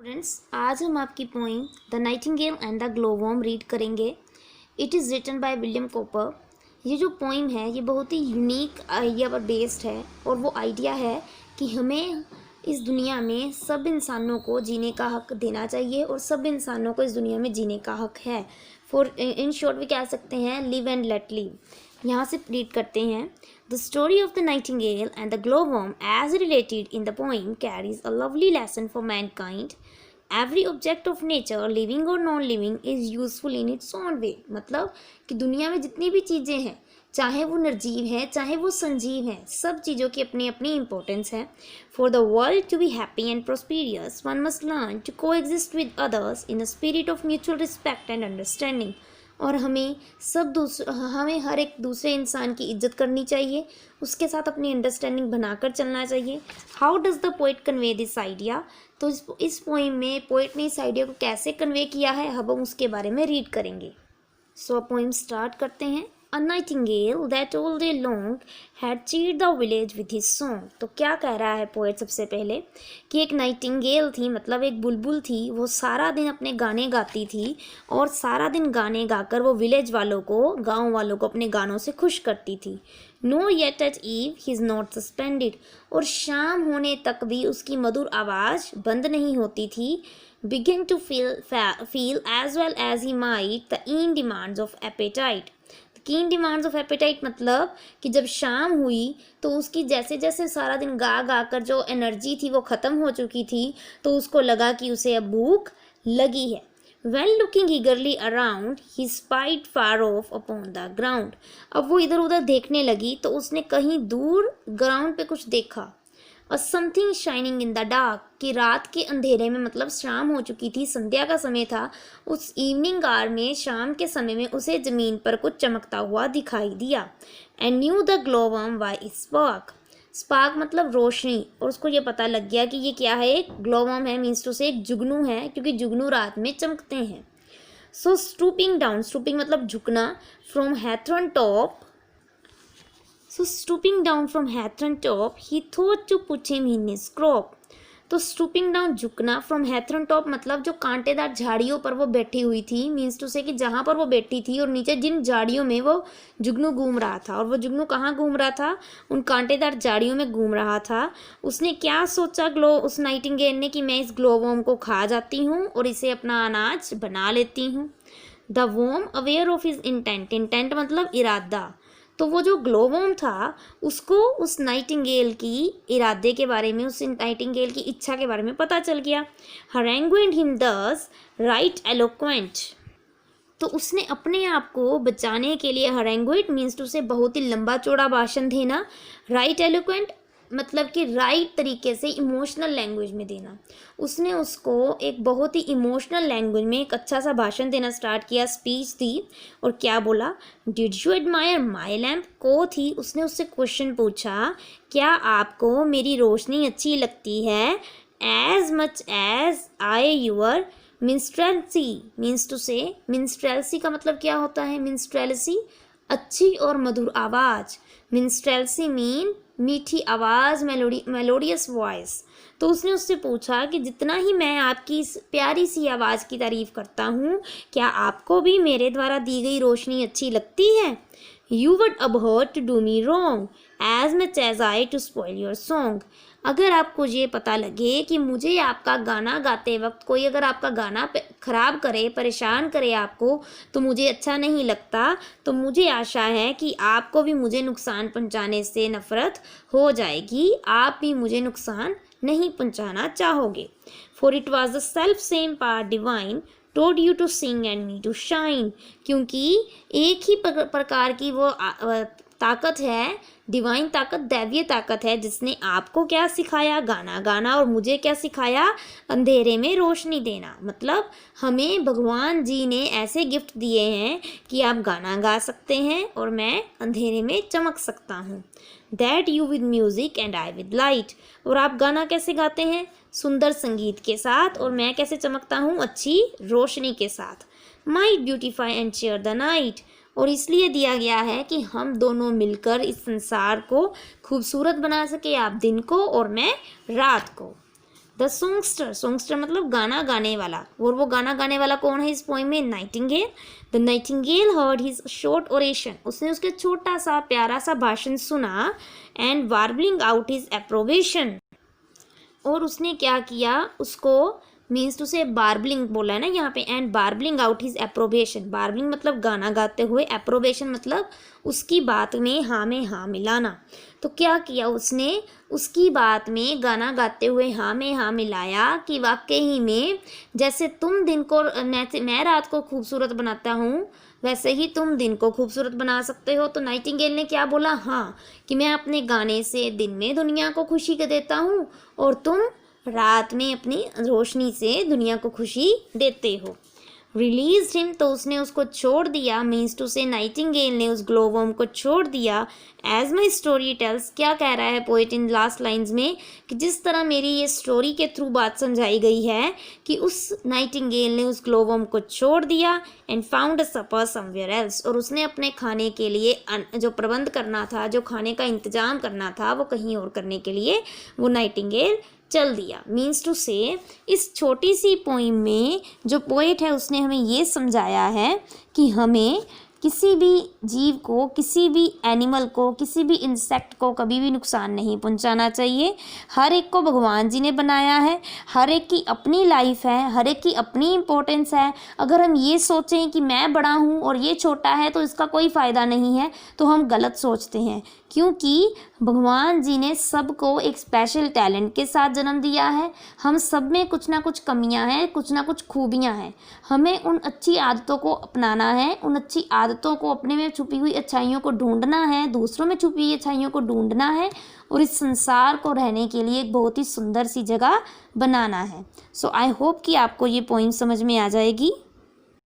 Students, आज हम आपकी poem the nightingale and the glowworm read करेंगे। It is written by William Cowper. ये जो पोइम है ये बहुत ही यूनिक आइडिया पर बेस्ड है और वो आइडिया है कि हमें इस दुनिया में सब इंसानों को जीने का हक देना चाहिए और सब इंसानों को इस दुनिया में जीने का हक है। फॉर इन शॉर्ट भी कह सकते हैं लिव एंड लेट लिव। यहाँ से रीड करते हैं। The story of the nightingale and the glowworm as related in the poem carries a lovely lesson for mankind. Every object of nature, living or non-living, is useful in its own way. मतलब कि दुनिया में जितनी भी चीज़ें हैं, चाहे वो निर्जीव हैं चाहे वो संजीव हैं, सब चीज़ों की अपनी अपनी इम्पोर्टेंस है। For the world to be happy and prosperous, one must learn to coexist with others in a spirit of mutual respect and understanding. और हमें हमें हर एक दूसरे इंसान की इज्जत करनी चाहिए, उसके साथ अपनी अंडरस्टैंडिंग बनाकर चलना चाहिए। How does the poet convey this idea? तो इस पोइम में पोइट ने इस आइडिया को कैसे कन्वे किया है, हम उसके बारे में रीड करेंगे। सो पोइम स्टार्ट करते हैं। A nightingale that all day long had cheered the village with his song. तो क्या कह रहा है पोएट? सबसे पहले कि एक नाइटिंगेल थी, मतलब एक बुलबुल थी, वो सारा दिन अपने गाने गाती थी और सारा दिन गाने गाकर वो विलेज वालों को, गांव वालों को अपने गानों से खुश करती थी। No yet at eve he is not suspended, और शाम होने तक भी उसकी मधुर आवाज़ बंद नहीं होती थी। Begin to feel as well as he might the keen demands of appetite. कीन डिमांड्स ऑफ एपेटाइट मतलब कि जब शाम हुई तो उसकी जैसे जैसे सारा दिन गा गा कर जो एनर्जी थी वो ख़त्म हो चुकी थी, तो उसको लगा कि उसे अब भूख लगी है। When looking eagerly around, he spied far off upon the ground. अब वो इधर उधर देखने लगी तो उसने कहीं दूर ग्राउंड पे कुछ देखा। और something shining in the dark, कि रात के अंधेरे में, मतलब शाम हो चुकी थी, संध्या का समय था, उस इवनिंग आवर में, शाम के समय में उसे ज़मीन पर कुछ चमकता हुआ दिखाई दिया। And knew the glowworm by spark. Spark मतलब रोशनी, और उसको ये पता लग गया कि ये क्या है, एक ग्लोवर्म है, मीन्स टू से एक जुगनू है, क्योंकि जुगनू रात में चमकते हैं। सो स्टूपिंग डाउन, स्टूपिंग मतलब झुकना, from hawthorn top, So stooping down from Hathorn top, he thought to put him in his crop. तो स्टूपिंग डाउन झुकना, फ्रॉम हैथरन टॉप मतलब जो कांटेदार झाड़ियों पर वो बैठी हुई थी, मीन्स टू से कि जहाँ पर वो बैठी थी और नीचे जिन झाड़ियों में वो जुगनू घूम रहा था, और वो जुगनू कहाँ घूम रहा था, उन कांटेदार झाड़ियों में घूम रहा था। उसने क्या सोचा उस नाइटिंगेल ने कि मैं इस ग्लोवर्म को खा जाती हूँ और इसे अपना अनाज बना लेती हूँ। The worm aware of his intent, intent मतलब इरादा, तो वो जो ग्लोवर्म था उसको उस नाइटिंगेल की इरादे के बारे में, उस नाइटिंगेल की इच्छा के बारे में पता चल गया। harangued him thus right eloquent, तो उसने अपने आप को बचाने के लिए, harangued मीन्स टू से बहुत ही लंबा चौड़ा भाषण देना, right eloquent मतलब कि राइट तरीके से इमोशनल लैंग्वेज में देना। उसने उसको एक बहुत ही इमोशनल लैंग्वेज में एक अच्छा सा भाषण देना स्टार्ट किया, स्पीच दी, और क्या बोला, did you admire my lamp? को थी, उसने उससे क्वेश्चन पूछा, क्या आपको मेरी रोशनी अच्छी लगती है? As much as I your minstrelsy, means to say, minstrelsy का मतलब क्या होता है, मिन्स्ट्रेलसी अच्छी और मधुर आवाज़, मिन्स्ट्रेलसी मीन मीठी आवाज़, मेलोडियस वॉइस। तो उसने उससे पूछा कि जितना ही मैं आपकी इस प्यारी सी आवाज़ की तारीफ़ करता हूँ, क्या आपको भी मेरे द्वारा दी गई रोशनी अच्छी लगती है? You would abhor to do me wrong as much as I to spoil your song. अगर आपको ये पता लगे कि मुझे आपका गाना गाते वक्त कोई अगर आपका गाना ख़राब करे, परेशान करे आपको, तो मुझे अच्छा नहीं लगता, तो मुझे आशा है कि आपको भी मुझे नुकसान पहुंचाने से नफ़रत हो जाएगी, आप भी मुझे नुकसान नहीं पहुंचाना चाहोगे। For it was the self same power divine told you to sing and me to shine, क्योंकि एक ही प्रकार की वो ताकत है, डिवाइन ताकत, दैवीय ताकत है, जिसने आपको क्या सिखाया, गाना गाना, और मुझे क्या सिखाया, अंधेरे में रोशनी देना। मतलब हमें भगवान जी ने ऐसे गिफ्ट दिए हैं कि आप गाना गा सकते हैं और मैं अंधेरे में चमक सकता हूँ। That you with music and I with light, और आप गाना कैसे गाते हैं, सुंदर संगीत के साथ, और मैं कैसे चमकता हूँ, अच्छी रोशनी के साथ। Might beautify and cheer the night, और इसलिए दिया गया है कि हम दोनों मिलकर इस संसार को खूबसूरत बना सके, आप दिन को और मैं रात को। द सॉन्गस्टर, सॉन्गस्टर मतलब गाना गाने वाला, और वो गाना गाने वाला कौन है इस पोइम में? Nightingale. The Nightingale heard his short oration, उसने उसके छोटा सा प्यारा सा भाषण सुना, एंड वार्बलिंग आउट हिज अप्रोवेशन, और उसने क्या किया, उसको मीन्स टू से बार्बलिंग बोला है ना यहाँ पे, एंड बार्बलिंग आउट हिज अप्रोवेशन, बार्बलिंग मतलब गाना गाते हुए, अप्रोवेशन मतलब उसकी बात में हाँ मिलाना। तो क्या किया उसने, उसकी बात में गाना गाते हुए हाँ में हाँ मिलाया कि वाकई में जैसे तुम दिन को मैं रात को खूबसूरत बनाता हूँ, वैसे ही तुम दिन को खूबसूरत बना सकते हो। तो नाइटिंगेल ने क्या बोला, हाँ कि मैं अपने गाने से दिन में दुनिया को खुशी देता हूँ, और तुम रात में अपनी रोशनी से दुनिया को खुशी देते हो। रिलीज हिम, तो उसने उसको छोड़ दिया, मीन्स टू से नाइटिंगेल ने उस ग्लोवॉर्म को छोड़ दिया। एज माई स्टोरी टेल्स, क्या कह रहा है पोएट इन लास्ट लाइन्स में, कि जिस तरह मेरी ये स्टोरी के थ्रू बात समझाई गई है कि उस नाइटिंगेल ने उस ग्लोवॉर्म को छोड़ दिया, and found a supper somewhere else, और उसने अपने खाने के लिए जो प्रबंध करना था, जो खाने का इंतजाम करना था, वो कहीं और करने के लिए वो नाइटिंगेल चल दिया। मीन्स टू से इस छोटी सी पोइम में जो पोएट है उसने हमें ये समझाया है कि हमें किसी भी जीव को, किसी भी एनिमल को, किसी भी इंसेक्ट को कभी भी नुकसान नहीं पहुंचाना चाहिए। हर एक को भगवान जी ने बनाया है, हर एक की अपनी लाइफ है, हर एक की अपनी इम्पोर्टेंस है। अगर हम ये सोचें कि मैं बड़ा हूँ और ये छोटा है तो इसका कोई फ़ायदा नहीं है, तो हम गलत सोचते हैं, क्योंकि भगवान जी ने सबको एक स्पेशल टैलेंट के साथ जन्म दिया है। हम सब में कुछ ना कुछ कमियां हैं, कुछ ना कुछ खूबियां हैं। हमें उन अच्छी आदतों को अपनाना है, उन अच्छी आदतों को, अपने में छुपी हुई अच्छाइयों को ढूंढना है, दूसरों में छुपी हुई अच्छाइयों को ढूंढना है, और इस संसार को रहने के लिए एक बहुत ही सुंदर सी जगह बनाना है। सो आई होप कि आपको ये पॉइंट समझ में आ जाएगी।